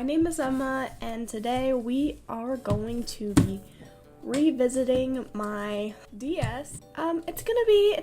my name is Emma, and today we are going to be revisiting my DS. It's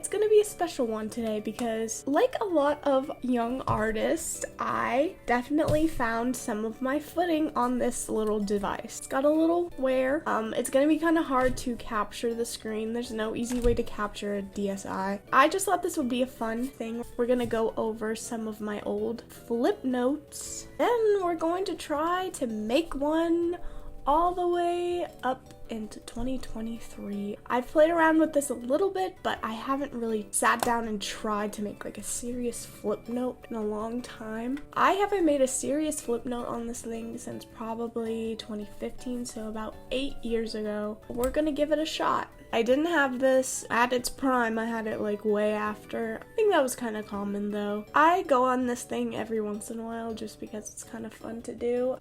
gonna be a special one today because, like a lot of young artists, I definitely found some of my footing on this little device. It's got a little wear. It's gonna be kind of hard to capture the screen. There's no easy way to capture a DSi. I just thought this would be a fun thing. We're gonna go over some of my old flip notes. Then we're going to try to make one all the way up into 2023. I've played around with this a little bit, but I haven't really sat down and tried to make like a serious flip note in a long time. I haven't made a serious flip note on this thing since probably 2015, so about 8 years ago. We're gonna give it a shot. I didn't have this at its prime. I had it like way after. I think that was kind of common though. I go on this thing every once in a while just because it's kind of fun to do.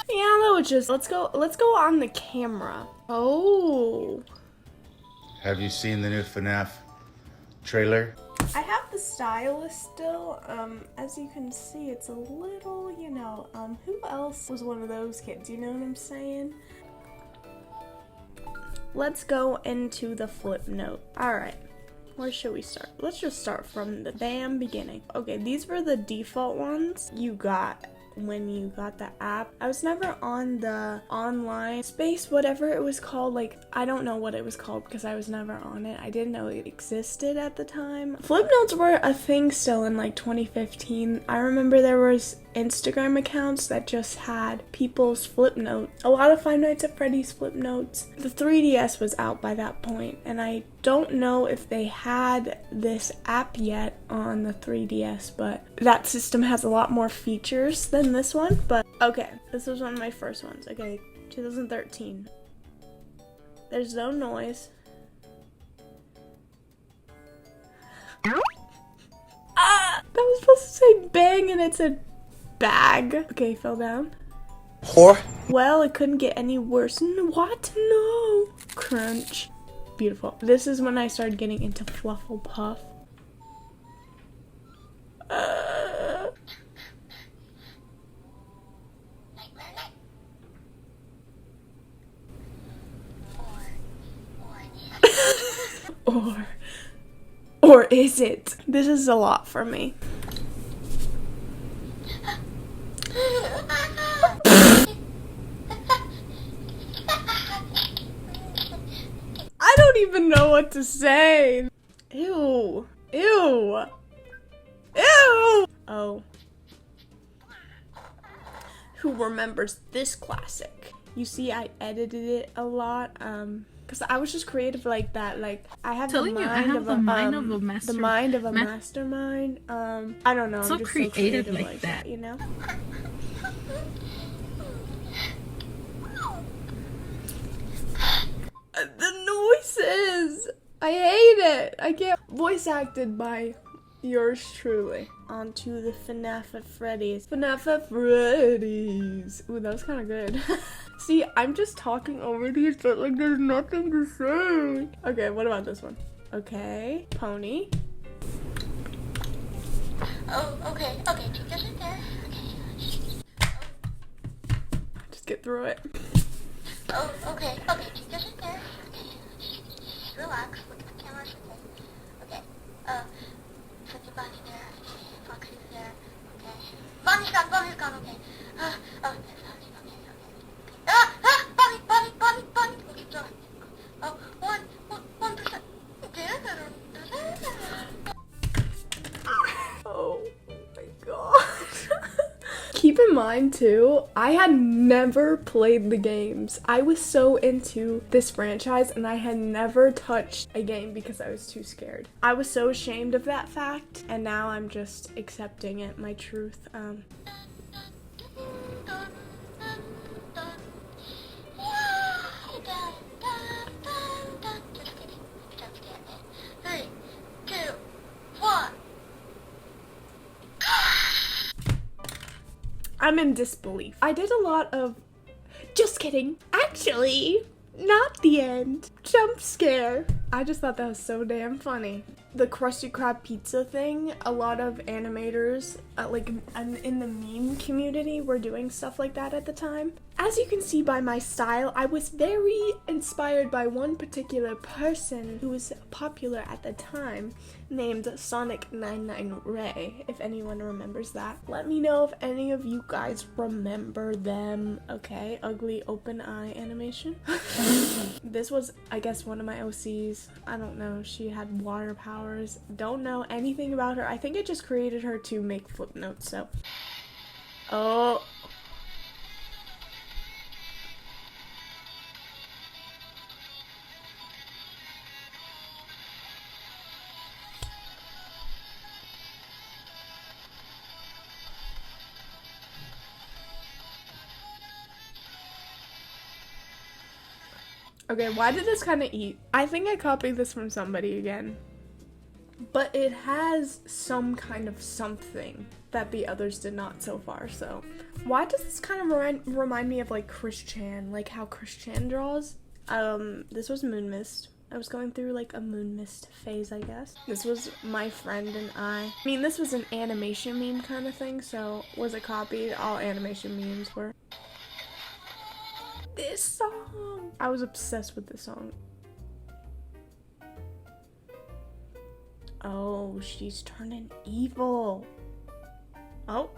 Yeah, that was just, let's go on the camera. Oh. Have you seen the new FNAF trailer? I have the stylus still. As you can see, it's a little, who else was one of those kids? You know what I'm saying? Let's go into the flip note. All right. Where should we start? Let's just start from the damn beginning. Okay, these were the default ones you got when you got the app. I was never on the online space, whatever it was called. Like, I don't know what it was called because I was never on it. I didn't know it existed at the time. Flip notes were a thing still in like 2015. I remember there was Instagram accounts that just had people's flip notes. A lot of Five Nights at Freddy's flip notes. The 3DS was out by that point, and I don't know if they had this app yet on the 3DS, but that system has a lot more features than this one. But okay, this was one of my first ones. Okay, 2013. There's no noise. That was supposed to say bang and it said bag. Okay, fell down. Whore. Well, it couldn't get any worse. What? No. Crunch. Beautiful. This is when I started getting into Flufflepuff. Or is it? This is a lot for me. I don't even know what to say. Ew. Ew. Ew. Oh. Who remembers this classic? You see, I edited it a lot, because I was just creative like that. Like, I have the mind of a mastermind. I don't know. So I'm just creative, so creative like that, you know? The noises! I hate it! I can't. Voice acted by yours truly. On to the FNAF at Freddy's. FNAF at Freddy's! Ooh, that was kind of good. See, I'm just talking over these, but like there's nothing to say. Okay, what about this one? Okay, pony. Oh, okay, just right there. Okay. Just get through it. Oh, okay, just right there. Okay. Relax, look at the camera. Okay. Put your body there. Foxy's there. Okay. Bonnie's gone, okay. Okay. Bonnie. Okay, go. Oh, 1%. Oh my god. Keep in mind too, I had never played the games. I was so into this franchise and I had never touched a game because I was too scared. I was so ashamed of that fact, and now I'm just accepting it, my truth. I'm in disbelief. I did a lot of, just kidding. Actually, Not the end. Jump scare. I just thought that was so damn funny. The Krusty Krab pizza thing, a lot of animators, in the meme community, were doing stuff like that at the time. As you can see by my style, I was very inspired by one particular person who was popular at the time, named Sonic99 Ray, if anyone remembers that. Let me know if any of you guys remember them. Okay, ugly open eye animation. This was, I guess, one of my OCs. I don't know, she had water powers. Don't know anything about her. I think I just created her to make flip notes, so. Oh. Okay, why did this kind of eat? I think I copied this from somebody again. But it has some kind of something that the others did not so far, so. Why does this kind of remind me of like Chris Chan, like how Chris Chan draws? This was Moon Mist. I was going through like a Moon Mist phase, I guess. This was my friend and I mean, this was an animation meme kind of thing, so was it copied? All animation memes were. This song! I was obsessed with this song. Oh, she's turning evil. Oh.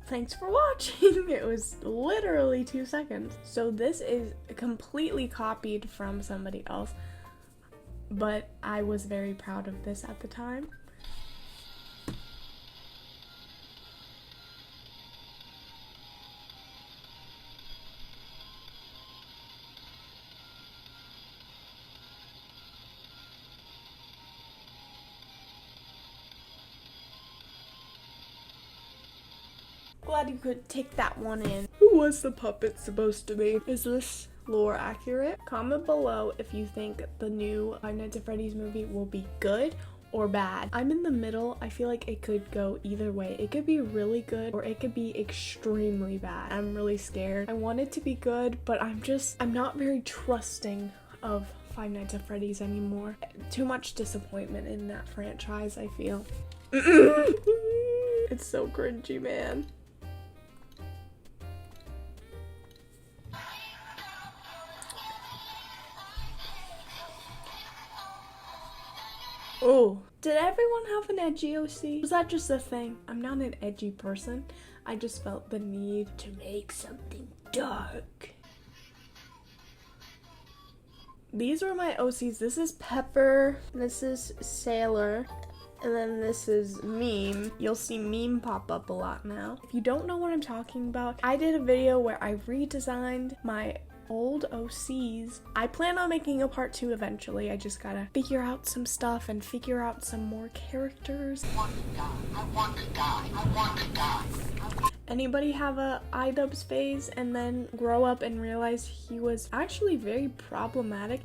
Thanks for watching. It was literally 2 seconds. So this is completely copied from somebody else, but I was very proud of this at the time. Glad you could take that one in. Who was the puppet supposed to be? Is this lore accurate? Comment below if you think the new Five Nights at Freddy's movie will be good or bad. I'm in the middle. I feel like it could go either way. It could be really good or it could be extremely bad. I'm really scared. I want it to be good, but I'm not very trusting of Five Nights at Freddy's anymore. Too much disappointment in that franchise, I feel. It's so cringy, man. Oh, did everyone have an edgy OC? Was that just a thing? I'm not an edgy person. I just felt the need to make something dark. These were my OCs. This is Pepper, this is Sailor, and then this is Meme. You'll see Meme pop up a lot now. If you don't know what I'm talking about, I did a video where I redesigned my old OCs. I plan on making a part 2 eventually. I just gotta figure out some stuff and figure out some more characters. I want to die. Anybody have a iDubbbz phase and then grow up and realize he was actually very problematic?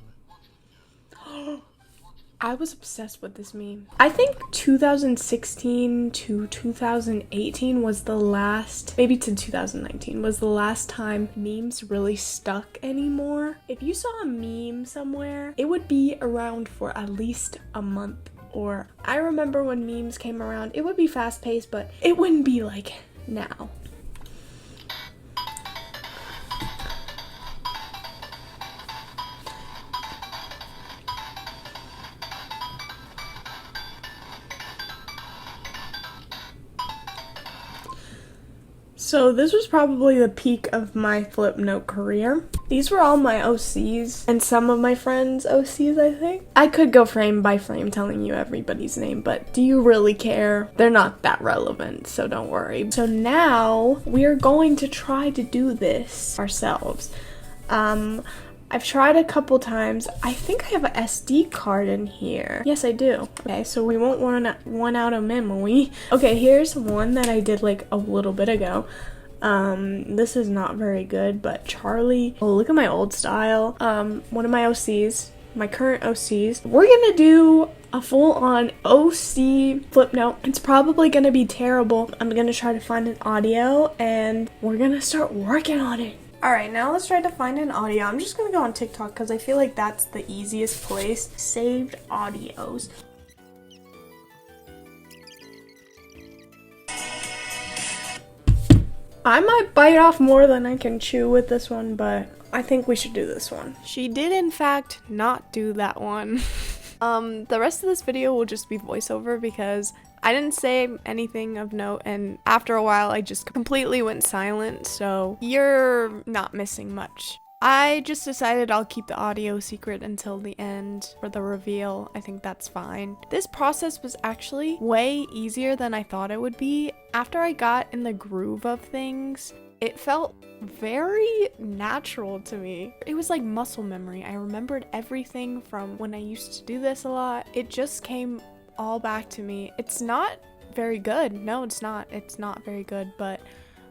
I was obsessed with this meme. I think 2016 to 2018 was the last, maybe to 2019, was the last time memes really stuck anymore. If you saw a meme somewhere, it would be around for at least a month. Or I remember when memes came around, it would be fast paced, but it wouldn't be like now. So this was probably the peak of my Flipnote career. These were all my OCs and some of my friends' OCs, I think. I could go frame by frame telling you everybody's name, but do you really care? They're not that relevant, so don't worry. So now we are going to try to do this ourselves. I've tried a couple times. I think I have an SD card in here. Yes, I do. Okay, so we won't run out of memory. Okay, here's one that I did like a little bit ago. This is not very good, but Charlie. Oh, look at my old style. One of my OCs, my current OCs. We're gonna do a full-on OC Flipnote. It's probably gonna be terrible. I'm gonna try to find an audio and we're gonna start working on it. Alright, now let's try to find an audio. I'm just gonna go on TikTok because I feel like that's the easiest place. Saved audios. I might bite off more than I can chew with this one, but I think we should do this one. She did in fact not do that one. The rest of this video will just be voiceover because I didn't say anything of note, and after a while I just completely went silent, so you're not missing much. I just decided I'll keep the audio secret until the end for the reveal. I think that's fine. This process was actually way easier than I thought it would be. After I got in the groove of things, it felt very natural to me. It was like muscle memory. I remembered everything from when I used to do this a lot. It just came all back to me. It's not very good. No, it's not. It's not very good, but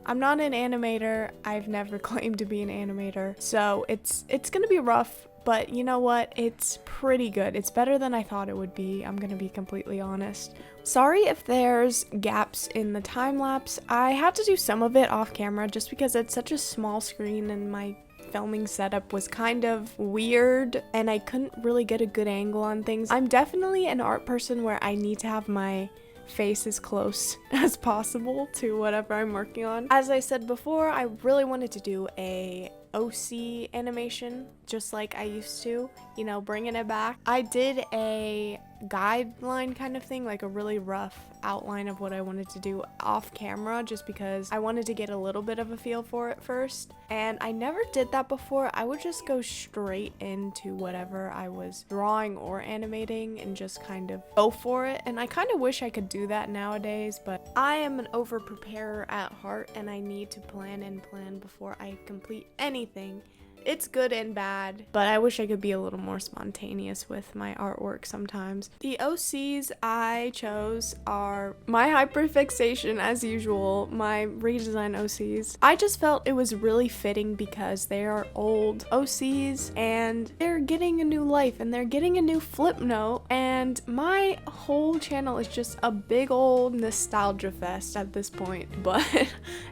I'm not an animator. I've never claimed to be an animator. So it's gonna be rough, but you know what? It's pretty good. It's better than I thought it would be. I'm gonna be completely honest. Sorry if there's gaps in the time lapse. I had to do some of it off camera just because it's such a small screen and my filming setup was kind of weird and I couldn't really get a good angle on things. I'm definitely an art person where I need to have my face as close as possible to whatever I'm working on. As I said before, I really wanted to do a OC animation just like I used to, you know, bringing it back. I did a guideline kind of thing, like a really rough outline of what I wanted to do off camera just because I wanted to get a little bit of a feel for it first, and I never did that before. I would just go straight into whatever I was drawing or animating and just kind of go for it, and I kind of wish I could do that nowadays, but I am an over preparer at heart and I need to plan and plan before I complete anything. It's good and bad, but I wish I could be a little more spontaneous with my artwork sometimes. The OCs I chose are my hyperfixation as usual, my redesign OCs. I just felt it was really fitting because they are old OCs and they're getting a new life and they're getting a new Flipnote, and my whole channel is just a big old nostalgia fest at this point, but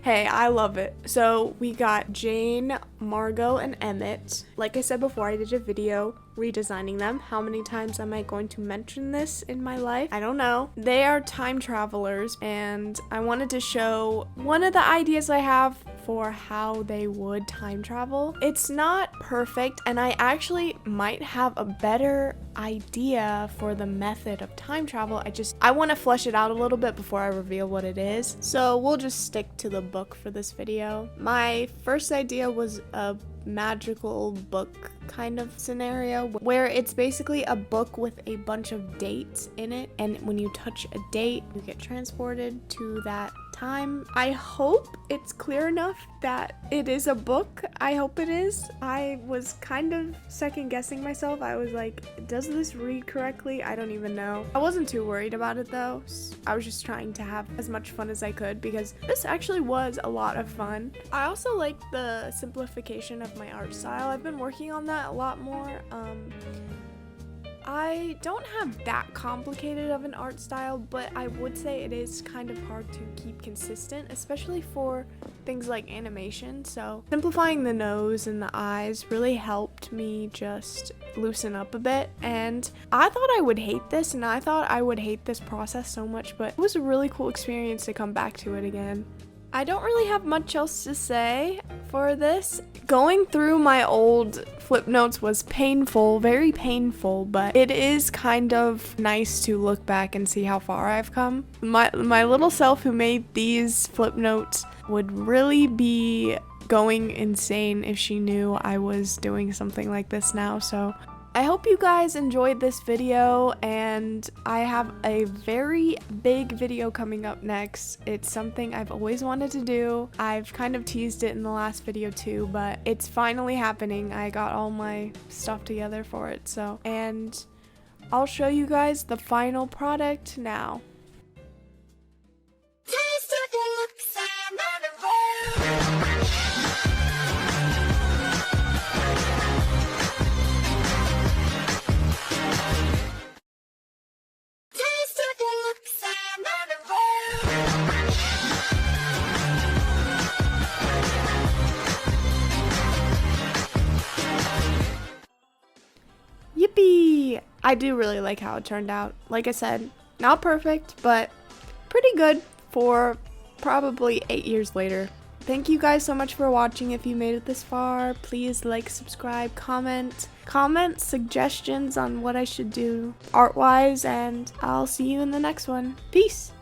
hey, I love it. So we got Jane, Margot, and Emmett. Like I said before, I did a video redesigning them. How many times am I going to mention this in my life? I don't know. They are time travelers, and I wanted to show one of the ideas I have for how they would time travel. It's not perfect, and I actually might have a better idea for the method of time travel. I want to flesh it out a little bit before I reveal what it is. So we'll just stick to the book for this video. My first idea was a magical book kind of scenario where it's basically a book with a bunch of dates in it, and when you touch a date you get transported to that time. I hope it's clear enough that it is a book. I hope it is. I was kind of second guessing myself. I was like, does this read correctly? I don't even know. I wasn't too worried about it though. I was just trying to have as much fun as I could because this actually was a lot of fun. I also like the simplification of my art style. I've been working on that a lot more. I don't have that complicated of an art style, but I would say it is kind of hard to keep consistent, especially for things like animation. So simplifying the nose and the eyes really helped me just loosen up a bit, and I thought I would hate this, and I thought I would hate this process so much, but it was a really cool experience to come back to it again. I don't really have much else to say for this. Going through my old Flipnotes was painful, very painful, but it is kind of nice to look back and see how far I've come. My little self who made these Flipnotes would really be going insane if she knew I was doing something like this now, so I hope you guys enjoyed this video, and I have a very big video coming up next. It's something I've always wanted to do. I've kind of teased it in the last video too, but it's finally happening. I got all my stuff together for it, so, and I'll show you guys the final product now. I do really like how it turned out. Like I said, not perfect, but pretty good for probably 8 years later. Thank you guys so much for watching. If you made it this far, please like, subscribe, comment suggestions on what I should do art-wise, and I'll see you in the next one. Peace!